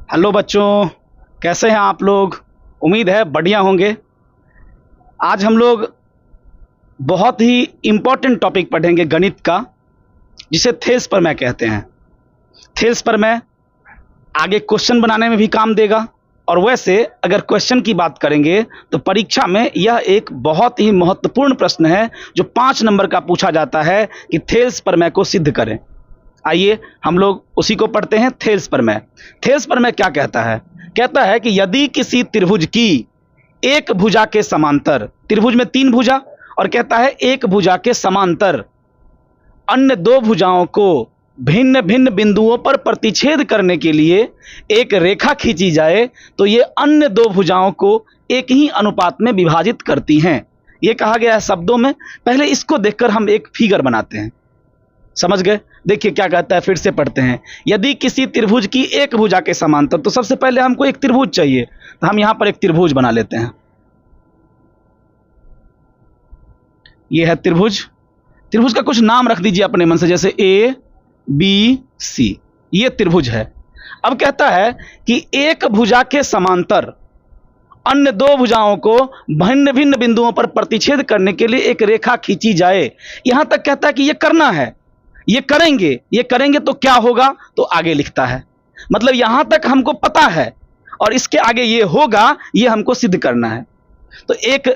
Hello बच्चों, कैसे हैं आप लोग। उम्मीद है बढ़िया होंगे। आज हम लोग बहुत ही इम्पोर्टेंट टॉपिक पढ़ेंगे गणित का, जिसे थेल्स प्रमेय कहते हैं। थेल्स प्रमेय आगे क्वेश्चन बनाने में भी काम देगा, और वैसे अगर क्वेश्चन की बात करेंगे तो परीक्षा में यह एक बहुत ही महत्वपूर्ण प्रश्न है जो 5 नंबर का पूछा जाता है कि थेल्स प्रमेय को सिद्ध करें। आइए हम लोग उसी को पढ़ते हैं। थेल्स प्रमेय। थेल्स प्रमेय क्या कहता है? कहता है कि यदि किसी त्रिभुज की एक भुजा के समांतर, त्रिभुज में 3 भुजा, और कहता है एक भुजा के समांतर अन्य 2 भुजाओं को भिन्न भिन्न बिंदुओं पर प्रतिच्छेद करने के लिए एक रेखा खींची जाए तो ये अन्य 2 भुजाओं को एक ही अनुपात में विभाजित करती हैं। ये कहा गया है शब्दों में। पहले इसको देखकर हम एक फिगर बनाते हैं। समझ गए? देखिए क्या कहता है, फिर से पढ़ते हैं। यदि किसी त्रिभुज की एक भुजा के समांतर, तो सबसे पहले हमको एक त्रिभुज चाहिए, तो हम यहां पर एक त्रिभुज बना लेते हैं। यह है त्रिभुज। त्रिभुज का कुछ नाम रख दीजिए अपने मन से, जैसे ए बी सी। यह त्रिभुज है। अब कहता है कि एक भुजा के समांतर अन्य 2 भुजाओं को भिन्न भिन्न बिंदुओं पर प्रतिच्छेद करने के लिए एक रेखा खींची जाए। यहां तक कहता है कि यह करना है, ये करेंगे तो क्या होगा, तो आगे लिखता है। मतलब यहां तक हमको पता है, और इसके आगे ये होगा, ये हमको सिद्ध करना है। तो एक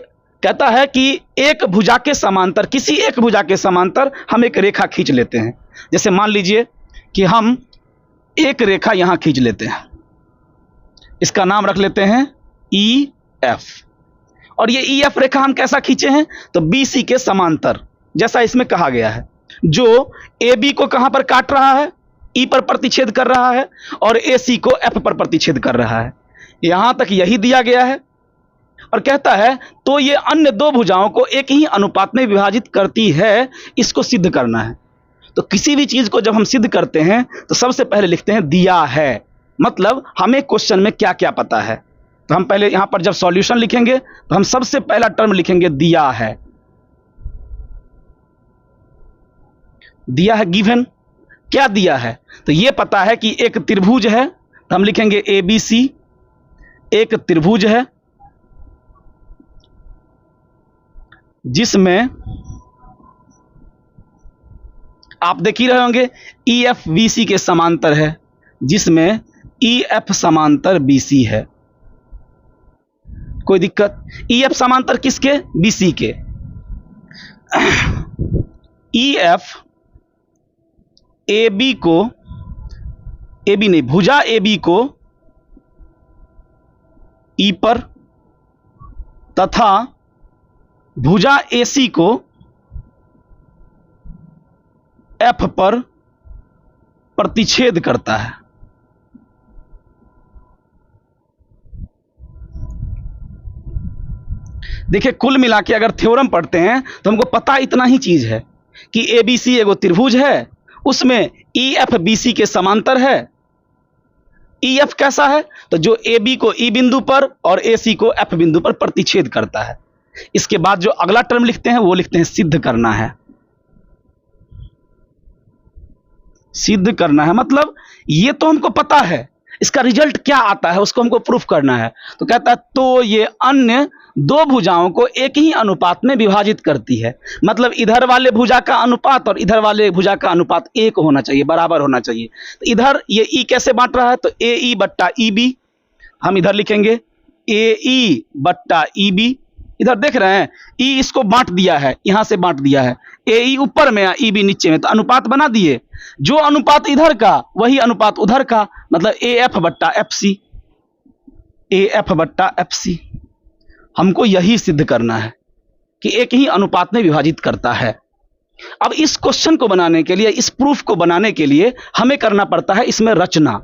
कहता है कि एक भुजा के समांतर, किसी एक भुजा के समांतर हम एक रेखा खींच लेते हैं। जैसे मान लीजिए कि हम एक रेखा यहां खींच लेते हैं, इसका नाम रख लेते हैं ई एफ। और ये ई एफ रेखा हम कैसा खींचे हैं, तो बी सी के समांतर, जैसा इसमें कहा गया है, जो ए बी को कहां पर काट रहा है, ई पर प्रतिच्छेद कर रहा है, और ए सी को एफ पर प्रतिच्छेद कर रहा है। यहां तक यही दिया गया है। और कहता है तो ये अन्य 2 भुजाओं को एक ही अनुपात में विभाजित करती है, इसको सिद्ध करना है। तो किसी भी चीज को जब हम सिद्ध करते हैं तो सबसे पहले लिखते हैं दिया है, मतलब हमें क्वेश्चन में क्या क्या पता है। तो हम पहले यहां पर जब सॉल्यूशन लिखेंगे तो हम सबसे पहला टर्म लिखेंगे दिया है। दिया है गिवन। क्या दिया है? तो यह पता है कि एक त्रिभुज है, तो हम लिखेंगे ए बी सी। एक त्रिभुज है जिसमें आप देख ही रहे होंगे ई एफ बी सी के समांतर है, जिसमें ई एफ समांतर बी सी है। कोई दिक्कत? ई एफ समांतर किसके? बी सी के। ई एफ ए बी को, ए बी नहीं, भुजा ए बी को ई पर तथा भुजा ए सी को एफ पर प्रतिच्छेद करता है। देखिए कुल मिला के अगर थ्योरम पढ़ते हैं तो हमको पता इतना ही चीज है कि ए बी सी एगो त्रिभुज है, उसमें ई एफ बी सी के समांतर है। ई एफ कैसा है? तो जो ए बी को ई बिंदु पर और ए सी को एफ बिंदु पर प्रतिच्छेद करता है। इसके बाद जो अगला टर्म लिखते हैं वो लिखते हैं सिद्ध करना है। सिद्ध करना है मतलब ये तो हमको पता है, इसका रिजल्ट क्या आता है उसको हमको प्रूफ करना है। तो कहता है तो ये अन्य 2 भुजाओं को एक ही अनुपात में विभाजित करती है। मतलब इधर वाले भुजा का अनुपात और इधर वाले भुजा का अनुपात 1 होना चाहिए, बराबर होना चाहिए। तो इधर ये ई कैसे बांट रहा है, तो ए ई बट्टा ई बी। हम इधर लिखेंगे ए ई बट्टा ई बी। इधर देख रहे हैं ई इसको बांट दिया है, यहां से बांट दिया है। ए ई ऊपर में या ई बी नीचे में, तो अनुपात बना दिए। जो अनुपात इधर का वही अनुपात उधर का, मतलब ए एफ बट्टा एफ सी। ए एफ बट्टा एफ सी। हमको यही सिद्ध करना है कि एक ही अनुपात में विभाजित करता है। अब इस क्वेश्चन को बनाने के लिए, इस प्रूफ को बनाने के लिए हमें करना पड़ता है इसमें रचना।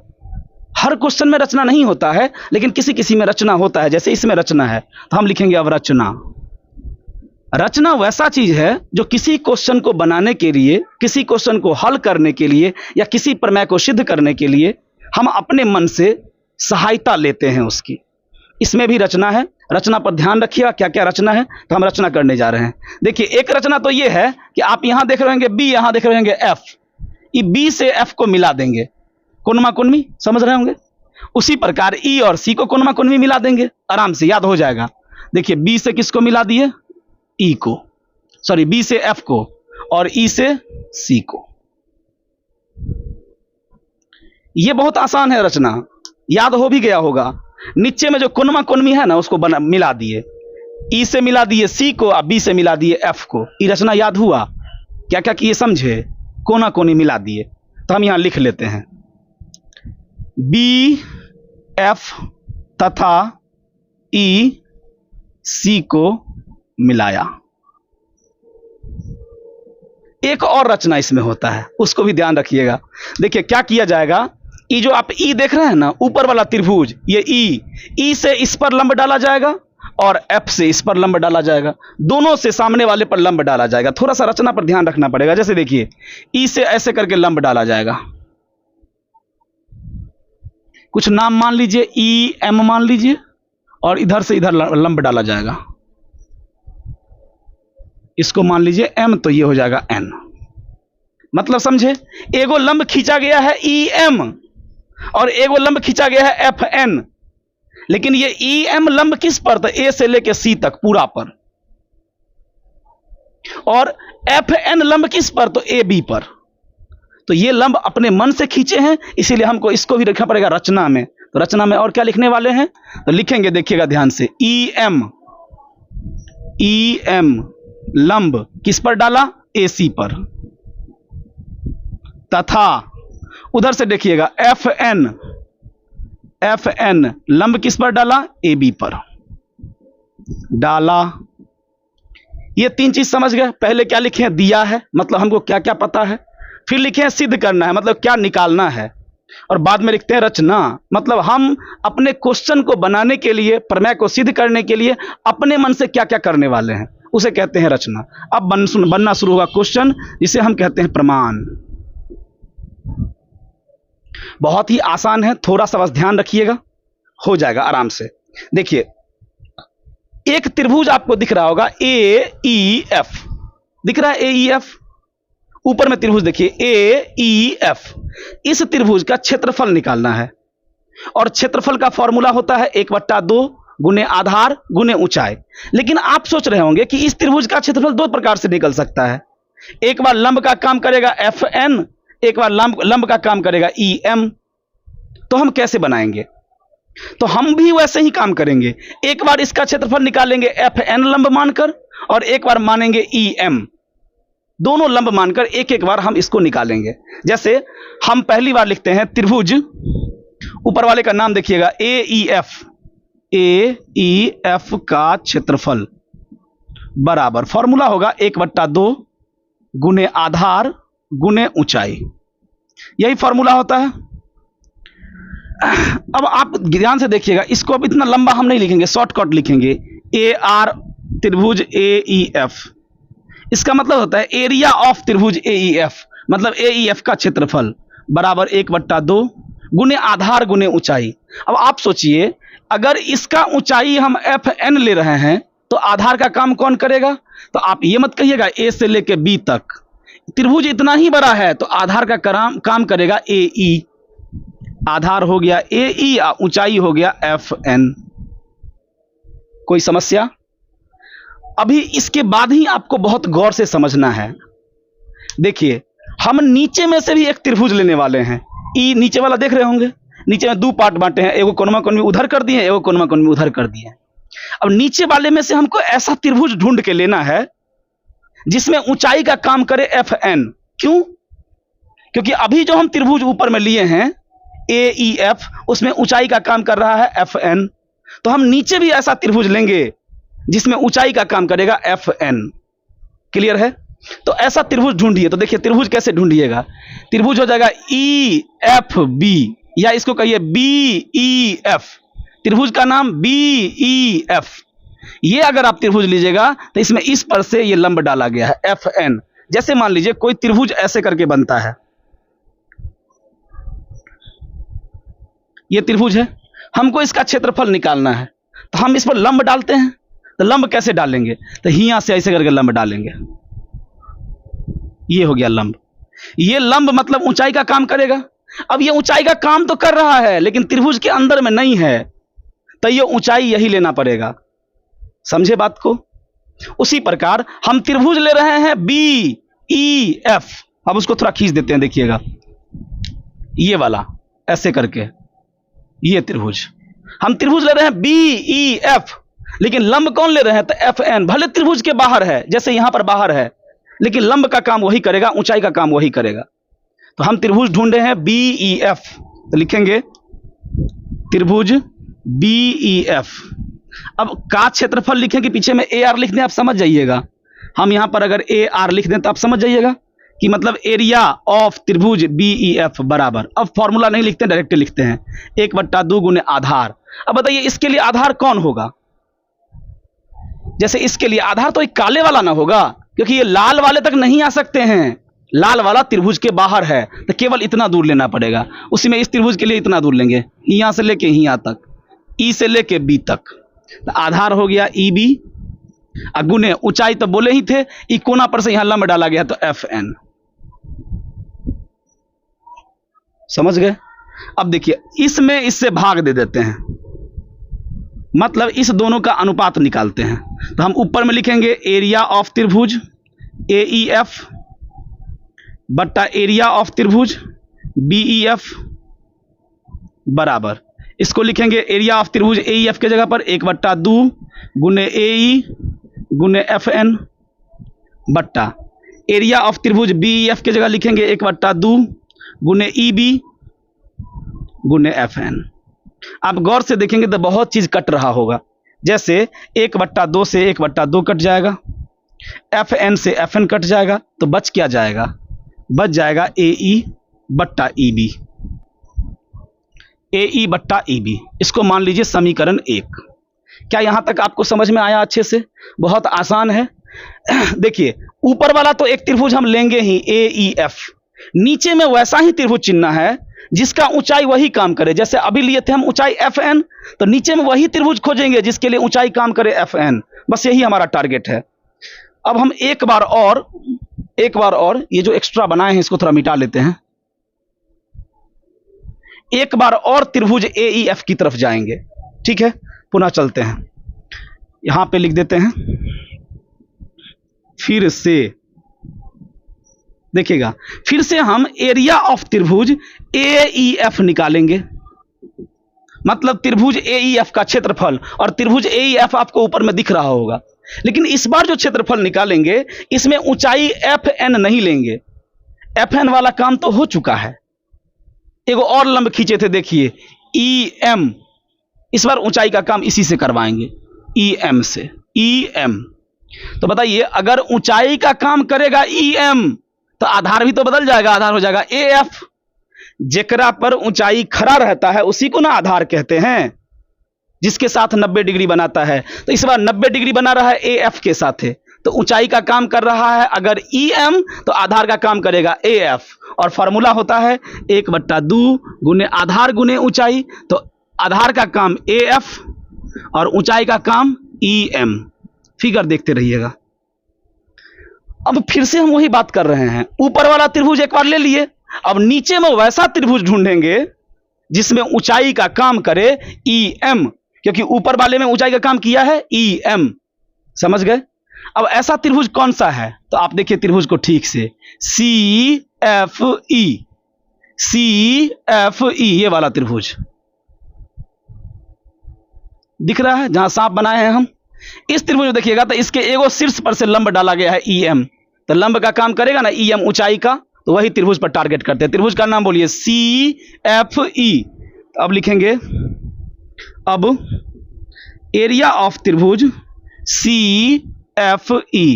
हर क्वेश्चन में रचना नहीं होता है, लेकिन किसी किसी में रचना होता है। जैसे इसमें रचना है तो हम लिखेंगे अब रचना। रचना वैसा चीज है जो किसी क्वेश्चन को बनाने के लिए, किसी क्वेश्चन को हल करने के लिए, या किसी प्रमेय को सिद्ध करने के लिए हम अपने मन से सहायता लेते हैं उसकी। इसमें भी रचना है। रचना पर ध्यान रखिएगा क्या क्या रचना है, तो हम रचना करने जा रहे हैं। देखिए एक रचना तो ये है कि आप यहां देख रहे होंगे बी, यहां देख रहे होंगे एफ। ये बी से एफ को मिला देंगे, कुनमी समझ रहे होंगे। उसी प्रकार ई और सी को कोनमा कोनमी मिला देंगे, आराम से याद हो जाएगा। देखिए बी से किसको मिला दिए, ई को, सॉरी बी से एफ को और ई से सी को। यह बहुत आसान है रचना, याद हो भी गया होगा। नीचे में जो कोनमा कोनमी है ना उसको मिला दिए, ई से मिला दिए सी को और बी से मिला दिए एफ को। ये रचना याद हुआ, क्या क्या किए समझे, कोना कोनी मिला दिए। तो हम यहां लिख लेते हैं बी एफ तथा ई सी को मिलाया। एक और रचना इसमें होता है, उसको भी ध्यान रखिएगा। देखिए क्या किया जाएगा, ये जो आप ई देख रहे हैं ना ऊपर वाला त्रिभुज, ये ई से इस पर लंब डाला जाएगा और एफ से इस पर लंब डाला जाएगा, दोनों से सामने वाले पर लंब डाला जाएगा। थोड़ा सा रचना पर ध्यान रखना पड़ेगा। जैसे देखिए ई से ऐसे करके लंब डाला जाएगा, कुछ नाम मान लीजिए, ई एम मान लीजिए, और इधर से इधर लंब डाला जाएगा। इसको मान लीजिए एम, तो ये हो जाएगा एन। मतलब समझे, एगो लंब खींचा गया है ई एम और एगो लंब खींचा गया है एफ एन। लेकिन ये ई एम लंब किस पर, तो ए से लेकर सी तक पूरा पर, और एफ एन लंब किस पर, तो ए बी पर। तो ये लंब अपने मन से खींचे हैं, इसीलिए हमको इसको भी रखना पड़ेगा रचना में। तो रचना में और क्या लिखने वाले हैं, तो लिखेंगे, देखिएगा ध्यान से, ई एम लंब किस पर डाला, ए सी पर, तथा उधर से देखिएगा एफ एन लंब किस पर डाला, ए बी पर डाला। ये तीन चीज समझ गए। पहले क्या लिखे हैं, दिया है, मतलब हमको क्या क्या पता है। फिर लिखे हैं सिद्ध करना है, मतलब क्या निकालना है। और बाद में लिखते हैं रचना, मतलब हम अपने क्वेश्चन को बनाने के लिए, प्रमेय को सिद्ध करने के लिए अपने मन से क्या क्या करने वाले हैं, उसे कहते हैं रचना। अब बनना शुरू होगा क्वेश्चन, जिसे हम कहते हैं प्रमाण। बहुत ही आसान है, थोड़ा सा बस ध्यान रखिएगा, हो जाएगा आराम से। देखिए एक त्रिभुज आपको दिख रहा होगा, ए ई एफ दिख रहा है, ए ई एफ ऊपर में त्रिभुज देखिए, ए ई एफ। इस त्रिभुज का क्षेत्रफल निकालना है, और क्षेत्रफल का फॉर्मूला होता है 1/2 गुने आधार गुने ऊंचाई। लेकिन आप सोच रहे होंगे कि इस त्रिभुज का क्षेत्रफल दो प्रकार से निकल सकता है, एक बार लंब का काम करेगा एफ एन, एक बार लंब का काम करेगा ई एम। तो हम कैसे बनाएंगे, तो हम भी वैसे ही काम करेंगे। एक बार इसका क्षेत्रफल निकालेंगे एफ एन लंब मानकर, और एक बार मानेंगे ई एम, दोनों लंब मानकर एक एक बार हम इसको निकालेंगे। जैसे हम पहली बार लिखते हैं त्रिभुज, ऊपर वाले का नाम देखिएगा, ए ई एफ का क्षेत्रफल बराबर फॉर्मूला होगा 1/2 गुने आधार गुने ऊंचाई, यही फॉर्मूला होता है। अब आप ध्यान से देखिएगा, इसको अब इतना लंबा हम नहीं लिखेंगे, शॉर्टकट लिखेंगे, ए आर त्रिभुज ए ई एफ। इसका मतलब होता है एरिया ऑफ त्रिभुज ए ई एफ, मतलब ए ई एफ का क्षेत्रफल बराबर 1/2 गुने आधार गुने ऊंचाई। अब आप सोचिए, अगर इसका ऊंचाई हम एफ एन ले रहे हैं तो आधार का काम कौन करेगा, तो आप ये मत कहिएगा ए से लेके बी तक, त्रिभुज इतना ही बड़ा है तो आधार का काम करेगा ए ई। आधार हो गया ए ई, ऊंचाई हो गया एफ एन। कोई समस्या? अभी इसके बाद ही आपको बहुत गौर से समझना है। देखिए हम नीचे में से भी एक त्रिभुज लेने वाले हैं। ई नीचे वाला देख रहे होंगे, नीचे में दो पार्ट बांटे हैं, एगो कोनमा कोनमी उधर कर दिए, एगो कोनमा कोनमी उधर कर दिए। अब नीचे वाले में से हमको ऐसा त्रिभुज ढूंढ के लेना है जिसमें ऊंचाई का काम करे एफ एन। क्यों? क्योंकि अभी जो हम त्रिभुज ऊपर में लिए हैं ए ई एफ, उसमें ऊंचाई का काम कर रहा है एफ एन। तो हम नीचे भी ऐसा त्रिभुज लेंगे जिसमें ऊंचाई का काम करेगा एफ एन। क्लियर है? तो ऐसा त्रिभुज ढूंढिए। तो देखिए त्रिभुज कैसे ढूंढिएगा, त्रिभुज हो जाएगा ई एफ बी, या इसको कहिए बी ई एफ। त्रिभुज का नाम बी ई एफ। ये अगर आप त्रिभुज लीजिएगा तो इसमें इस पर से ये लंब डाला गया है एफ एन। जैसे मान लीजिए कोई त्रिभुज ऐसे करके बनता है, ये त्रिभुज है, हमको इसका क्षेत्रफल निकालना है, तो हम इस पर लंब डालते हैं। तो लंब कैसे डालेंगे, तो यहां से ऐसे करके लंब डालेंगे, ये हो गया लंब। ये लंब मतलब ऊंचाई का काम करेगा। अब ये ऊंचाई का काम तो कर रहा है लेकिन त्रिभुज के अंदर में नहीं है, तो ये ऊंचाई यही लेना पड़ेगा। समझे बात को? उसी प्रकार हम त्रिभुज ले रहे हैं BEF। अब उसको थोड़ा खींच देते हैं, देखिएगा ये वाला ऐसे करके, ये त्रिभुज हम त्रिभुज ले रहे हैं BEF, लेकिन लंब कौन ले रहे हैं? तो FN। भले त्रिभुज के बाहर है, जैसे यहां पर बाहर है, लेकिन लंब का काम वही करेगा, ऊंचाई का काम वही करेगा। तो हम त्रिभुज ढूंढे हैं BEF, तो लिखेंगे त्रिभुज BEF। अब का क्षेत्रफल लिखें कि पीछे में AR लिख दें, आप समझ जाइएगा। हम यहां पर अगर AR लिख दें तो आप समझ जाइएगा कि मतलब एरिया ऑफ त्रिभुज BEF बराबर, अब फॉर्मूला नहीं लिखते, डायरेक्ट लिखते हैं 1/2 गुने आधार। अब बताइए इसके लिए आधार कौन होगा? जैसे इसके लिए आधार तो एक काले वाला ना होगा, क्योंकि ये लाल वाले तक नहीं आ सकते हैं, लाल वाला त्रिभुज के बाहर है, तो केवल इतना दूर लेना पड़ेगा। उसी में इस त्रिभुज के लिए इतना दूर लेंगे, यहां से लेके यहां तक, E से लेके B तक, तो आधार हो गया EB। गुने ऊंचाई तो बोले ही थे, ई कोना पर से यहां लंब डाला गया तो FN। समझ गए? अब देखिए इसमें इससे भाग दे देते हैं, मतलब इस दोनों का अनुपात निकालते हैं। तो हम ऊपर में लिखेंगे एरिया ऑफ त्रिभुज AEF बट्टा एरिया ऑफ त्रिभुज BEF बराबर, इसको लिखेंगे एरिया ऑफ त्रिभुज AEF के जगह पर 1/2 गुने AE गुने FN बट्टा एरिया ऑफ त्रिभुज BEF के जगह लिखेंगे 1/2 गुने EB गुने FN। आप गौर से देखेंगे तो बहुत चीज कट रहा होगा, जैसे 1/2 से 1/2 कट जाएगा, FN से FN कट जाएगा, तो बच क्या जाएगा? बच जाएगा AE बट्टा EB, AE बट्टा EB। इसको मान लीजिए समीकरण 1। क्या यहां तक आपको समझ में आया अच्छे से? बहुत आसान है। देखिए ऊपर वाला तो एक त्रिभुज हम लेंगे ही AEF, नीचे में वैसा ही त्रिभुज चुनना है जिसका ऊंचाई वही काम करे। जैसे अभी लिए थे हम ऊंचाई FN, तो नीचे में वही त्रिभुज खोजेंगे जिसके लिए ऊंचाई काम करे FN। बस यही हमारा टारगेट है। अब हम एक बार और ये जो एक्स्ट्रा बनाए हैं इसको थोड़ा मिटा लेते हैं। एक बार और त्रिभुज AEF की तरफ जाएंगे, ठीक है? पुनः चलते हैं, यहां पे लिख देते हैं, फिर से देखिएगा, फिर से हम एरिया ऑफ त्रिभुज AEF निकालेंगे, मतलब त्रिभुज AEF का क्षेत्रफल, और त्रिभुज AEF आपको ऊपर में दिख रहा होगा। लेकिन इस बार जो क्षेत्रफल निकालेंगे इसमें ऊंचाई FN नहीं लेंगे, FN वाला काम तो हो चुका है। एगो और लंब खींचे थे, देखिए EM, इस बार ऊंचाई का काम इसी से करवाएंगे, EM से, EM। तो बताइए अगर ऊंचाई का काम करेगा EM तो आधार भी तो बदल जाएगा, आधार हो जाएगा AF। जेकरा पर ऊंचाई खड़ा रहता है उसी को ना आधार कहते हैं, जिसके साथ 90 डिग्री बनाता है। तो इस बार 90 डिग्री बना रहा है AF के साथ है, तो ऊंचाई का काम कर रहा है अगर EM तो आधार का काम करेगा AF। और फॉर्मूला होता है 1/2 गुने आधार गुने ऊंचाई, तो आधार का काम AF और ऊंचाई का काम EM। फिगर देखते रहिएगा। अब फिर से हम वही बात कर रहे हैं, ऊपर वाला त्रिभुज एक बार ले लिए, अब नीचे में वैसा त्रिभुज ढूंढेंगे जिसमें ऊंचाई का काम करे EM, क्योंकि ऊपर वाले में ऊंचाई का काम किया है EM। समझ गए? अब ऐसा त्रिभुज कौन सा है? तो आप देखिए त्रिभुज को ठीक से, CFE, CFE, ये वाला त्रिभुज दिख रहा है जहां सांप बनाए हैं हम। इस त्रिभुज में देखिएगा तो इसके एगो शीर्ष पर से लंब डाला गया है EM, तो लंब का काम करेगा ना EM ऊंचाई का, तो वही त्रिभुज पर टारगेट करते हैं। त्रिभुज का नाम बोलिए CFE। तो अब लिखेंगे, अब एरिया ऑफ त्रिभुज CFE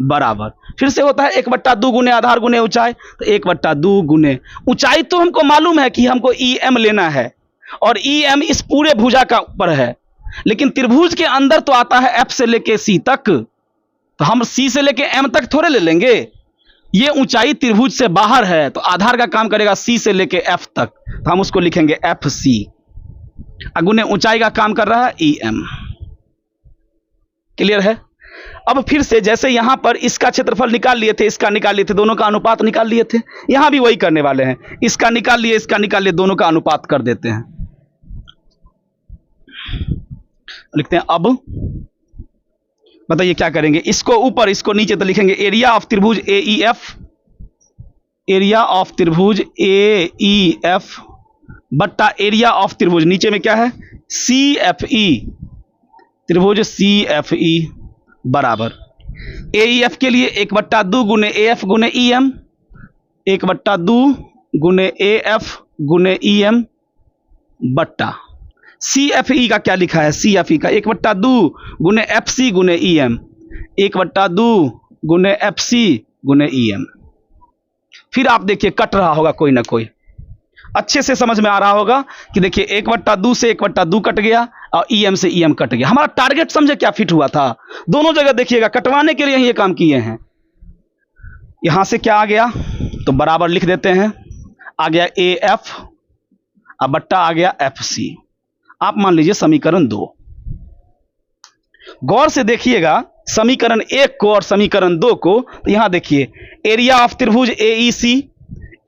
बराबर, फिर से होता है 1/2 गुने आधार गुने ऊंचाई, तो 1/2 गुने ऊंचाई तो हमको मालूम है कि हमको EM लेना है, और EM इस पूरे भुजा का ऊपर है, लेकिन त्रिभुज के अंदर तो आता है F से लेके C तक, तो हम C से लेके M तक थोड़े ले लेंगे। ये ऊंचाई त्रिभुज से बाहर है, तो आधार का काम करेगा C से लेके F तक, तो हम उसको लिखेंगे FC। अगुने ऊंचाई का काम कर रहा है EM। क्लियर है? अब फिर से जैसे यहां पर इसका क्षेत्रफल निकाल लिए थे, इसका निकाल लिए थे, दोनों का अनुपात निकाल लिए थे, यहां भी वही करने वाले हैं। इसका निकाल लिए, इसका निकाल लिए, दोनों का अनुपात कर देते हैं। लिखते हैं अब बताइए क्या करेंगे, इसको ऊपर इसको नीचे, तो लिखेंगे एरिया ऑफ त्रिभुज AEF, एरिया ऑफ त्रिभुज AEF बट्टा एरिया ऑफ त्रिभुज नीचे में क्या है CFE, त्रिभुज CFE बराबर AEF के लिए 1/2 गुने AF गुने EM, 1/2 गुने AF गुने EM बट्टा CFE का क्या लिखा है, CFE का 1/2 गुने FC गुने EM, 1/2 गुने FC गुने EM। फिर आप देखिए कट रहा होगा कोई ना कोई, अच्छे से समझ में आ रहा होगा कि देखिए 1/2 से 1/2 कट गया और EM से EM कट गया। हमारा टारगेट समझे क्या फिट हुआ था, दोनों जगह देखिएगा कटवाने के लिए ये काम किए हैं। यहां से क्या आ गया तो बराबर लिख देते हैं, आ गया AF अब बट्टा आ गया FC। आप मान लीजिए समीकरण 2, गौर से देखिएगा समीकरण 1 को और समीकरण 2 को, तो यहां देखिए एरिया ऑफ त्रिभुज AEC,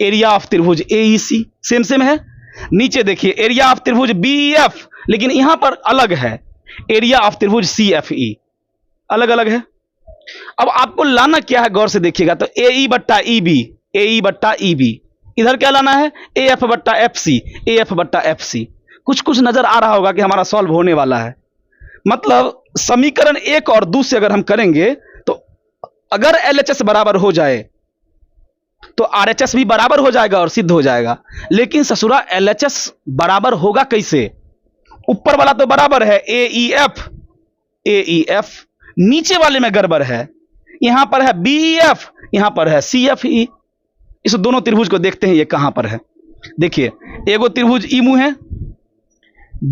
एरिया ऑफ त्रिभुज AEC सेम सेम है। नीचे देखिए एरिया ऑफ त्रिभुज BEF, लेकिन यहां पर अलग है, एरिया ऑफ त्रिभुज CFE अलग अलग है। अब आपको लाना क्या है गौर से देखिएगा, तो AE बट्टा EB, AE बट्टा EB, इधर क्या लाना है AF बट्टा FC, AF बट्टा FC। कुछ कुछ नजर आ रहा होगा कि हमारा सॉल्व होने वाला है। मतलब समीकरण 1 और 2 से अगर हम करेंगे तो अगर LHS बराबर हो जाए तो RHS भी बराबर हो जाएगा और सिद्ध हो जाएगा। लेकिन ससुरा LHS बराबर होगा कैसे, ऊपर वाला तो बराबर है AEF, AEF नीचे वाले में गड़बड़ है, यहां पर है BEF, यहां पर है CFE। इस दोनों त्रिभुज को देखते हैं ये कहां पर है। देखिए एगो त्रिभुज ई मुंह है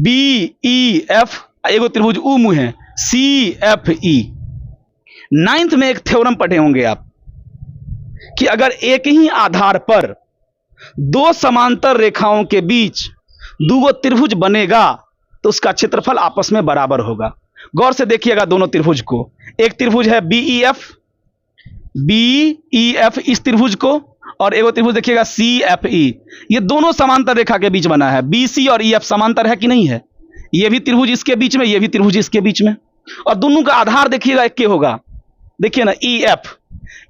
BEF, एगो त्रिभुज ऊ मुंह है CFE। 9th में एक थ्योरम पढ़े होंगे आप कि अगर एक ही आधार पर दो समांतर रेखाओं के बीच दो त्रिभुज बनेगा तो उसका क्षेत्रफल आपस में बराबर होगा। गौर से देखिएगा दोनों त्रिभुज को, एक त्रिभुज है BEF इस त्रिभुज को, और एक त्रिभुज देखिएगा CFE, ये दोनों समांतर रेखा के बीच बना है। BC और EF समांतर है कि नहीं है, ये भी त्रिभुज इसके बीच में, ये भी त्रिभुज इसके बीच में, और दोनों का आधार देखिएगा एक के होगा। देखिए ना EF,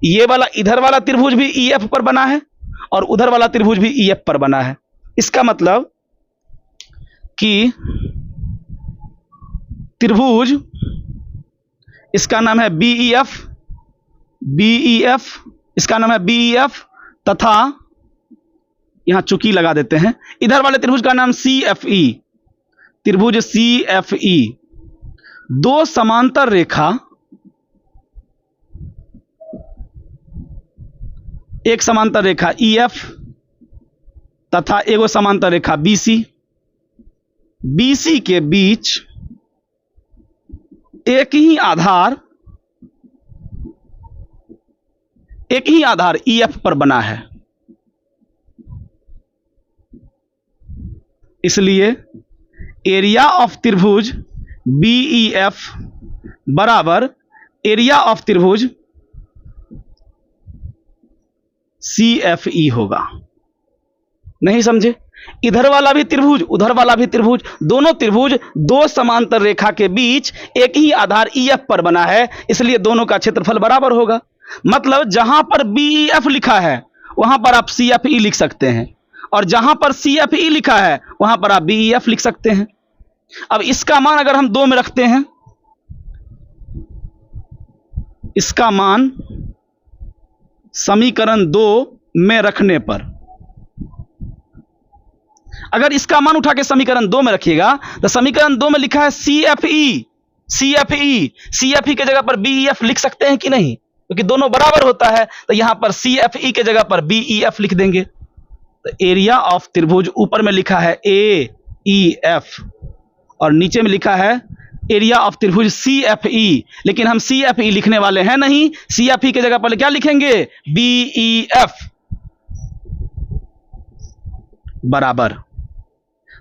ये वाला इधर वाला त्रिभुज भी EF पर बना है और उधर वाला त्रिभुज भी EF पर बना है। इसका मतलब कि त्रिभुज इसका नाम है BEF, इसका नाम है BEF तथा यहां चुकी लगा देते हैं, इधर वाले त्रिभुज का नाम CFE, त्रिभुज CFE। दो समांतर रेखा, एक समांतर रेखा EF तथा एगो समांतर रेखा BC के बीच एक ही आधार EF पर बना है। इसलिए एरिया ऑफ त्रिभुज BEF बराबर एरिया ऑफ त्रिभुज CFE होगा। नहीं समझे, इधर वाला भी त्रिभुज उधर वाला भी त्रिभुज, दोनों त्रिभुज दो समांतर रेखा के बीच एक ही आधार EF पर बना है, इसलिए दोनों का क्षेत्रफल बराबर होगा। मतलब जहां पर BEF लिखा है वहां पर आप CFE लिख सकते हैं, और जहां पर CFE लिखा है वहां पर आप BEF लिख सकते हैं। अब इसका मान अगर हम 2 में रखते हैं, इसका मान समीकरण 2 में रखने पर, अगर इसका मान उठा के समीकरण 2 में रखिएगा तो समीकरण 2 में लिखा है CFE के जगह पर BEF लिख सकते हैं कि नहीं, क्योंकि दोनों बराबर होता है, तो यहां पर CFE के जगह पर BEF लिख देंगे। तो एरिया ऑफ त्रिभुज ऊपर में लिखा है AEF और नीचे में लिखा है एरिया ऑफ त्रिभुज CFE, लेकिन हम CFE लिखने वाले हैं नहीं, CFE के जगह पर क्या लिखेंगे BEF बराबर।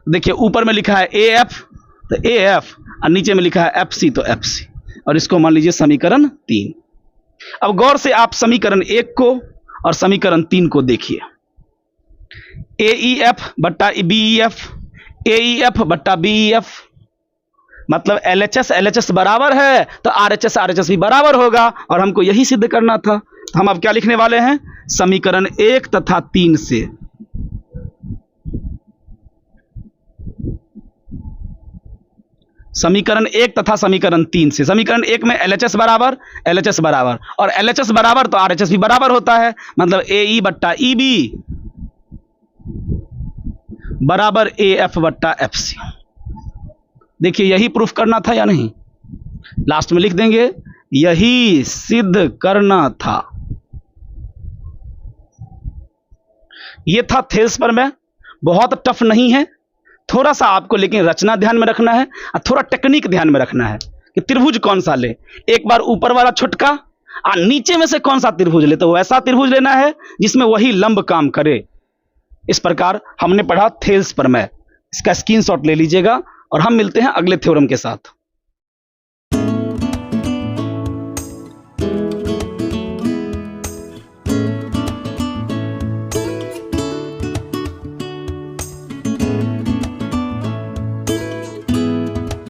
देखिए ऊपर में लिखा है AF तो AF और नीचे में लिखा है FC तो FC। और इसको मान लीजिए समीकरण 3। अब गौर से आप समीकरण 1 को और समीकरण 3 को देखिए। AEF बट्टा BEF, AEF बट्टा BEF, मतलब LHS LHS बराबर है तो RHS RHS भी बराबर होगा, और हमको यही सिद्ध करना था। तो हम अब क्या लिखने वाले हैं? समीकरण 1 तथा 3 से समीकरण 1 तथा समीकरण 3 से। समीकरण 1 में LHS बराबर और LHS बराबर तो RHS भी बराबर होता है, मतलब AE बट्टा EB बराबर AF बट्टा FC। देखिए यही प्रूफ करना था या नहीं? लास्ट में लिख देंगे यही सिद्ध करना था। ये था थेल्स प्रमेय। बहुत टफ नहीं है, थोड़ा सा आपको लेकिन रचना ध्यान में रखना है और थोड़ा टेक्निक ध्यान में रखना है कि त्रिभुज कौन सा ले। एक बार ऊपर वाला छुटका और नीचे में से कौन सा त्रिभुज ले, तो वैसा त्रिभुज लेना है जिसमें वही लंब काम करे। इस प्रकार हमने पढ़ा थेल्स प्रमेय। इसका स्क्रीनशॉट ले लीजिएगा और हम मिलते हैं अगले थ्योरम के साथ।